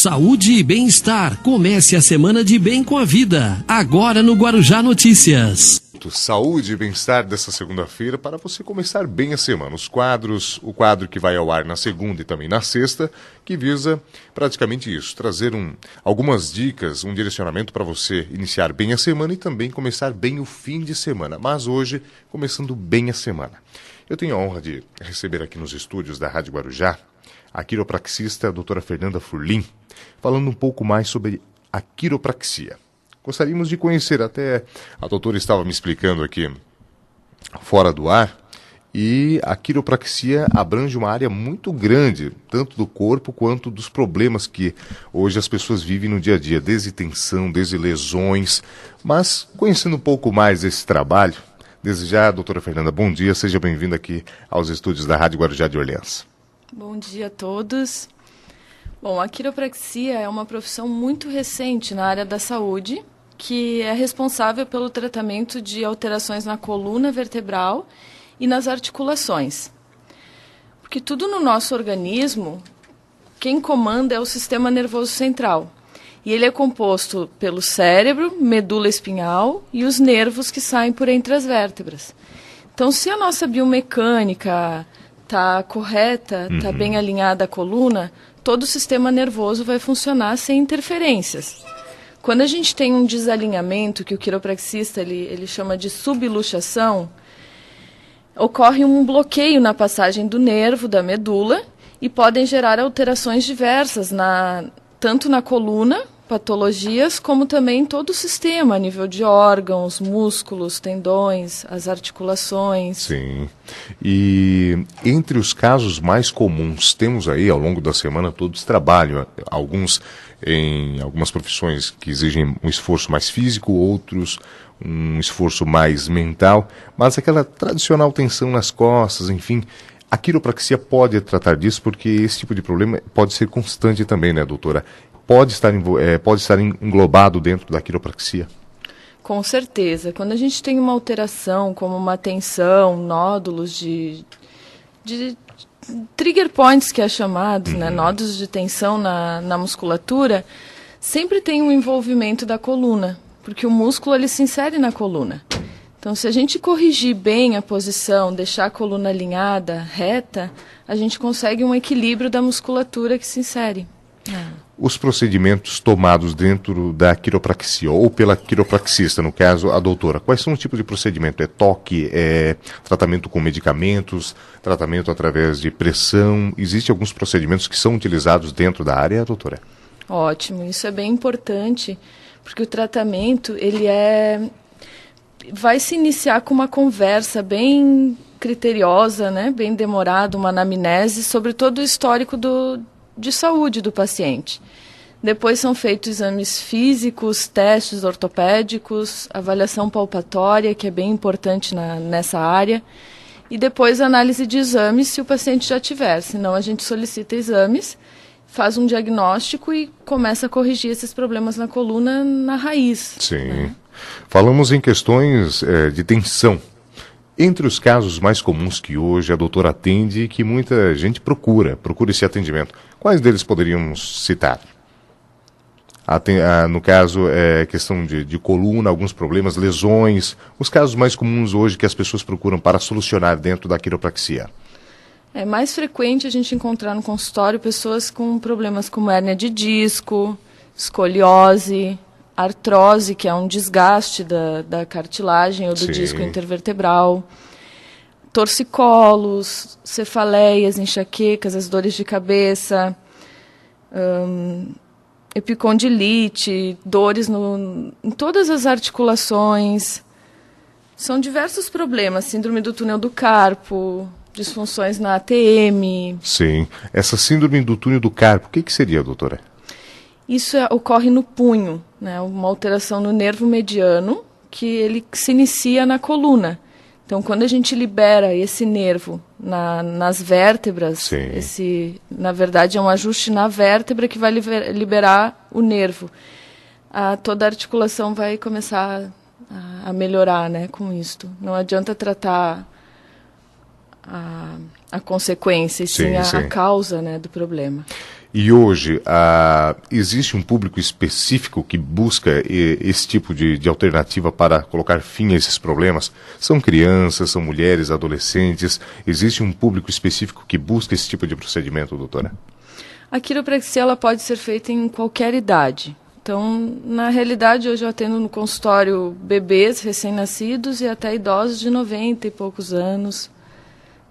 Saúde e bem-estar. Comece a semana de bem com a vida. Agora no Guarujá Notícias. Saúde e bem-estar dessa segunda-feira para você começar bem a semana. O quadro que vai ao ar na segunda e também na sexta, que visa praticamente isso, trazer algumas dicas, um direcionamento para você iniciar bem a semana e também começar bem o fim de semana. Mas hoje, começando bem a semana. Eu tenho a honra de receber aqui nos estúdios da Rádio Guarujá a quiropraxista a doutora Fernanda Furlim, falando um pouco mais sobre a quiropraxia. Gostaríamos de conhecer, até a doutora estava me explicando aqui fora do ar, e a quiropraxia abrange uma área muito grande, tanto do corpo quanto dos problemas que hoje as pessoas vivem no dia a dia, desde tensão, desde lesões. Mas, conhecendo um pouco mais desse trabalho, desde já, doutora Fernanda, bom dia, seja bem-vinda aqui aos estúdios da Rádio Guarujá de Orleans. Bom dia a todos. Bom, a quiropraxia é uma profissão muito recente na área da saúde, que é responsável pelo tratamento de alterações na coluna vertebral e nas articulações. Porque tudo no nosso organismo, quem comanda é o sistema nervoso central. E ele é composto pelo cérebro, medula espinhal e os nervos que saem por entre as vértebras. Então, se a nossa biomecânica está correta, está bem alinhada à coluna, todo o sistema nervoso vai funcionar sem interferências. Quando a gente tem um desalinhamento, que o quiropraxista ele chama de subluxação, ocorre um bloqueio na passagem do nervo, da medula, e podem gerar alterações diversas, tanto na coluna, patologias, como também em todo o sistema, a nível de órgãos, músculos, tendões, as articulações. Sim. E entre os casos mais comuns, temos aí ao longo da semana todos trabalham, alguns em algumas profissões que exigem um esforço mais físico, outros um esforço mais mental, mas aquela tradicional tensão nas costas, enfim, a quiropraxia pode tratar disso, porque esse tipo de problema pode ser constante também, né, doutora? Pode estar englobado dentro da quiropraxia? Com certeza. Quando a gente tem uma alteração, como uma tensão, nódulos de trigger points, que é chamados, né, nódulos de tensão na musculatura, sempre tem um envolvimento da coluna, porque o músculo ele se insere na coluna. Então, se a gente corrigir bem a posição, deixar a coluna alinhada, reta, a gente consegue um equilíbrio da musculatura que se insere. Os procedimentos tomados dentro da quiropraxia, ou pela quiropraxista, no caso, a doutora, quais são os tipos de procedimento? É toque, é tratamento com medicamentos, tratamento através de pressão? Existem alguns procedimentos que são utilizados dentro da área, doutora? Ótimo, isso é bem importante, porque o tratamento, vai se iniciar com uma conversa bem criteriosa, né, bem demorada, uma anamnese sobre todo o histórico de saúde do paciente. Depois são feitos exames físicos, testes ortopédicos, avaliação palpatória, que é bem importante nessa área, e depois análise de exames se o paciente já tiver. Senão a gente solicita exames, faz um diagnóstico e começa a corrigir esses problemas na coluna na raiz. Sim. Né? Falamos em questões de tensão. Entre os casos mais comuns que hoje a doutora atende e que muita gente procura esse atendimento, quais deles poderíamos citar? No caso, questão de coluna, alguns problemas, lesões, os casos mais comuns hoje que as pessoas procuram para solucionar dentro da quiropraxia. É mais frequente a gente encontrar no consultório pessoas com problemas como hérnia de disco, escoliose, artrose, que é um desgaste da cartilagem ou do disco intervertebral, torcicolos, cefaleias, enxaquecas, as dores de cabeça, epicondilite, dores em todas as articulações. São diversos problemas, síndrome do túnel do carpo, disfunções na ATM. Sim. Essa síndrome do túnel do carpo, o que seria, doutora? Isso ocorre no punho, né? Uma alteração no nervo mediano, que ele se inicia na coluna. Então, quando a gente libera esse nervo nas vértebras, na verdade é um ajuste na vértebra que vai liberar o nervo. Toda a articulação vai começar a melhorar, né, com isto. Não adianta tratar a consequência, e sim a causa, né, do problema. E hoje, existe um público específico que busca esse tipo de alternativa para colocar fim a esses problemas? São crianças, são mulheres, adolescentes? Existe um público específico que busca esse tipo de procedimento, doutora? A quiropraxia ela pode ser feita em qualquer idade. Então, na realidade, hoje eu atendo no consultório bebês recém-nascidos e até idosos de 90 e poucos anos.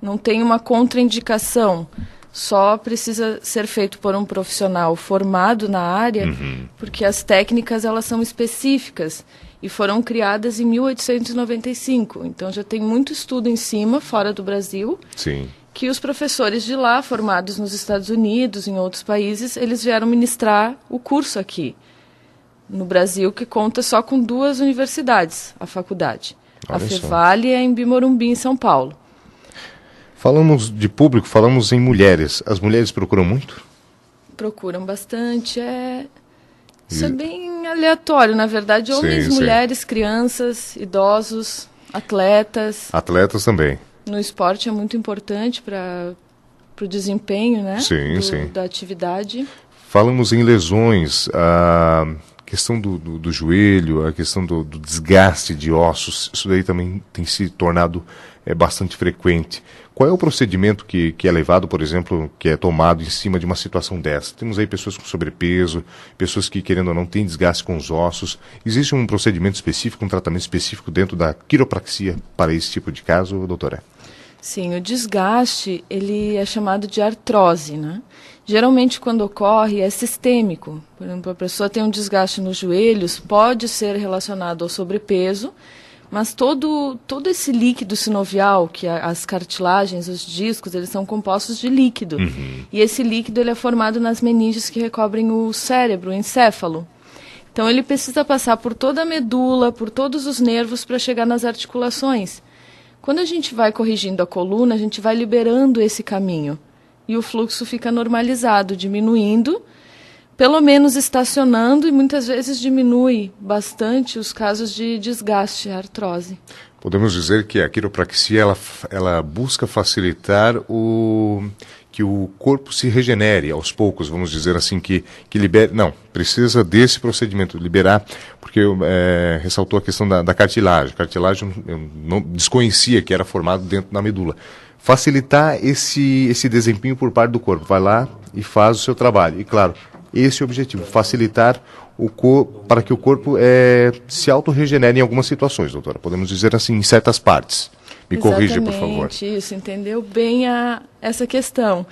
Não tem uma contraindicação. Só precisa ser feito por um profissional formado na área, porque as técnicas elas são específicas e foram criadas em 1895. Então já tem muito estudo em cima, fora do Brasil, Sim. que os professores de lá, formados nos Estados Unidos, em outros países, eles vieram ministrar o curso aqui no Brasil, que conta só com 2 universidades, a faculdade. Olha a só. Fevale é em Bimorumbi, em São Paulo. Falamos de público, falamos em mulheres. As mulheres procuram muito? Procuram bastante, Isso é bem aleatório, na verdade. Homens, Sim, sim. mulheres, crianças, idosos, atletas. Atletas também. No esporte é muito importante para o desempenho, né? Sim, sim. Da atividade. Falamos em lesões, a questão do joelho, a questão do desgaste de ossos, isso daí também tem se tornado bastante frequente. Qual é o procedimento que é levado, por exemplo, que é tomado em cima de uma situação dessa? Temos aí pessoas com sobrepeso, pessoas que, querendo ou não, têm desgaste com os ossos. Existe um procedimento específico, um tratamento específico dentro da quiropraxia para esse tipo de caso, doutora? Sim, o desgaste, ele é chamado de artrose, né? Geralmente, quando ocorre, é sistêmico. Por exemplo, a pessoa tem um desgaste nos joelhos, pode ser relacionado ao sobrepeso, mas todo esse líquido sinovial, que as cartilagens, os discos, eles são compostos de líquido. E esse líquido ele é formado nas meninges que recobrem o cérebro, o encéfalo. Então, ele precisa passar por toda a medula, por todos os nervos para chegar nas articulações. Quando a gente vai corrigindo a coluna, a gente vai liberando esse caminho. E o fluxo fica normalizado, diminuindo, pelo menos estacionando, e muitas vezes diminui bastante os casos de desgaste, artrose. Podemos dizer que a quiropraxia ela busca facilitar que o corpo se regenere aos poucos, vamos dizer assim, que libere. Não, precisa desse procedimento, liberar, porque ressaltou a questão da cartilagem. Cartilagem eu não desconhecia que era formado dentro da medula. Facilitar esse desempenho por parte do corpo. Vai lá e faz o seu trabalho. E claro, esse é o objetivo, facilitar o corpo para que o corpo se autorregenere em algumas situações, doutora. Podemos dizer assim, em certas partes. Me corrija, por favor. Isso, entendeu bem essa questão.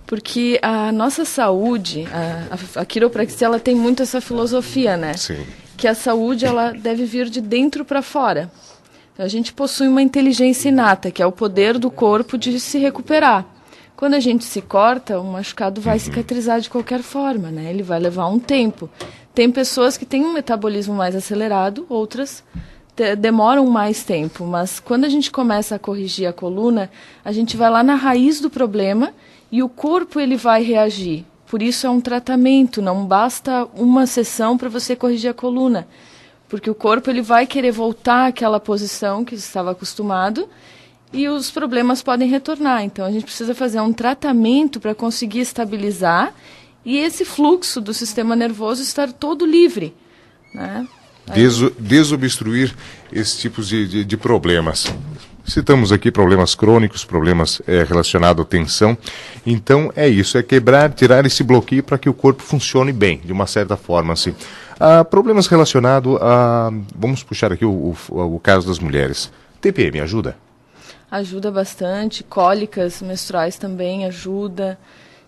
Porque a nossa saúde, a quiropraxia, ela tem muito essa filosofia, né? Sim. Que a saúde ela deve vir de dentro para fora. Então, a gente possui uma inteligência inata, que é o poder do corpo de se recuperar. Quando a gente se corta, o machucado vai cicatrizar de qualquer forma, né? Ele vai levar um tempo. Tem pessoas que têm um metabolismo mais acelerado, outras demoram mais tempo. Mas quando a gente começa a corrigir a coluna, a gente vai lá na raiz do problema e o corpo ele vai reagir. Por isso é um tratamento, não basta uma sessão para você corrigir a coluna. Porque o corpo ele vai querer voltar àquela posição que estava acostumado e os problemas podem retornar. Então, a gente precisa fazer um tratamento para conseguir estabilizar e esse fluxo do sistema nervoso estar todo livre, né? Desobstruir esses tipos de problemas. Citamos aqui problemas crônicos, problemas relacionados à tensão. Então, é isso, é quebrar, tirar esse bloqueio para que o corpo funcione bem, de uma certa forma, assim. Problemas relacionados a... Vamos puxar aqui o caso das mulheres. TPM ajuda? Ajuda bastante, cólicas menstruais também ajuda.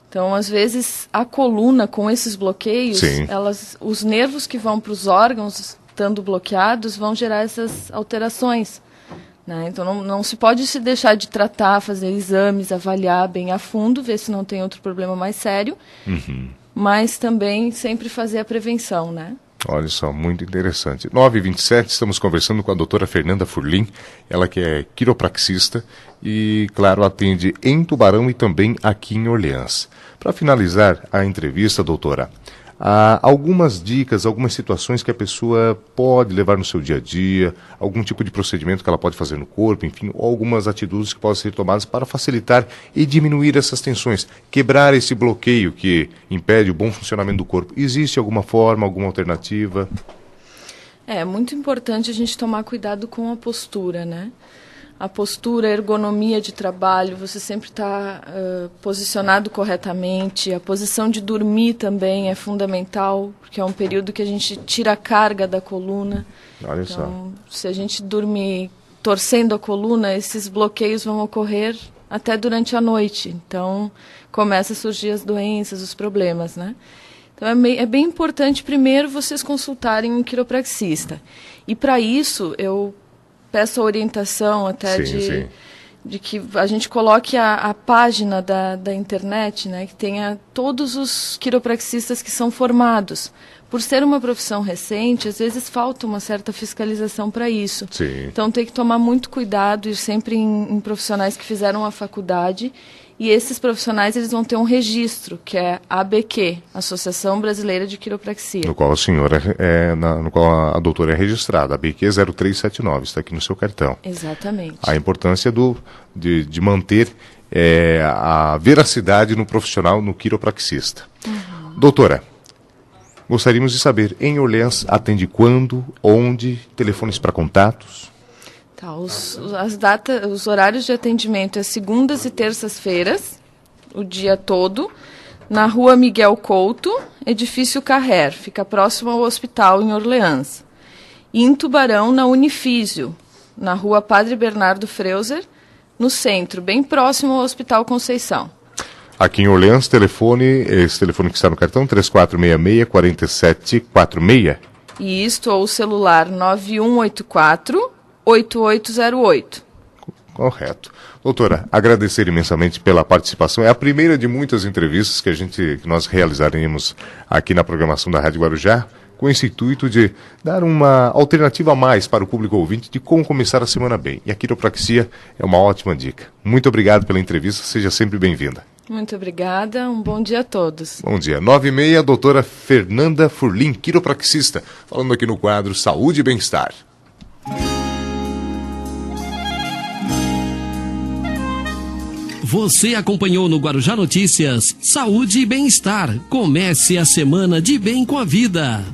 Então, às vezes, a coluna com esses bloqueios, os nervos que vão para os órgãos, estando bloqueados, vão gerar essas alterações, né? Então, não se pode se deixar de tratar, fazer exames, avaliar bem a fundo, ver se não tem outro problema mais sério, mas também sempre fazer a prevenção, né? Olha só, muito interessante. 9h27, estamos conversando com a doutora Fernanda Furlim, ela que é quiropraxista e, claro, atende em Tubarão e também aqui em Orleans. Para finalizar a entrevista, doutora, algumas dicas, algumas situações que a pessoa pode levar no seu dia a dia, algum tipo de procedimento que ela pode fazer no corpo, enfim, ou algumas atitudes que podem ser tomadas para facilitar e diminuir essas tensões, quebrar esse bloqueio que impede o bom funcionamento do corpo. Existe alguma forma, alguma alternativa? É muito importante a gente tomar cuidado com a postura, né? A postura, a ergonomia de trabalho, você sempre está posicionado corretamente. A posição de dormir também é fundamental, porque é um período que a gente tira a carga da coluna. Olha só. Então, se a gente dormir torcendo a coluna, esses bloqueios vão ocorrer até durante a noite. Então, começa a surgir as doenças, os problemas, né? Então, é bem importante, primeiro, vocês consultarem um quiropraxista. E, para isso, eu peço a orientação até de que a gente coloque a página da internet, né, que tenha todos os quiropraxistas que são formados. Por ser uma profissão recente, às vezes falta uma certa fiscalização para isso. Sim. Então tem que tomar muito cuidado, ir sempre em profissionais que fizeram a faculdade. E esses profissionais eles vão ter um registro, que é a ABQ, Associação Brasileira de Quiropraxia. No qual a senhora no qual a doutora é registrada, a ABQ 0379, está aqui no seu cartão. Exatamente. A importância de manter a veracidade no profissional, no quiropraxista. Uhum. Doutora, gostaríamos de saber, em Orleans, atende quando, onde, telefones para contatos? Tá, os horários de atendimento é segundas e terças-feiras, o dia todo, na Rua Miguel Couto, edifício Carrer, fica próximo ao hospital em Orleans. E em Tubarão, na Unifísio, na Rua Padre Bernardo Freuser, no centro, bem próximo ao Hospital Conceição. Aqui em Orleans, esse telefone que está no cartão, 3466-4746. E isto, ou o celular 9184-8808. Correto. Doutora, agradecer imensamente pela participação. É a primeira de muitas entrevistas que nós realizaremos aqui na programação da Rádio Guarujá, com esse intuito de dar uma alternativa a mais para o público ouvinte de como começar a semana bem. E a quiropraxia é uma ótima dica. Muito obrigado pela entrevista, seja sempre bem-vinda. Muito obrigada, um bom dia a todos. Bom dia. 9h30, doutora Fernanda Furlim, quiropraxista, falando aqui no quadro Saúde e Bem-Estar. Você acompanhou no Guarujá Notícias Saúde e Bem-Estar. Comece a semana de bem com a vida.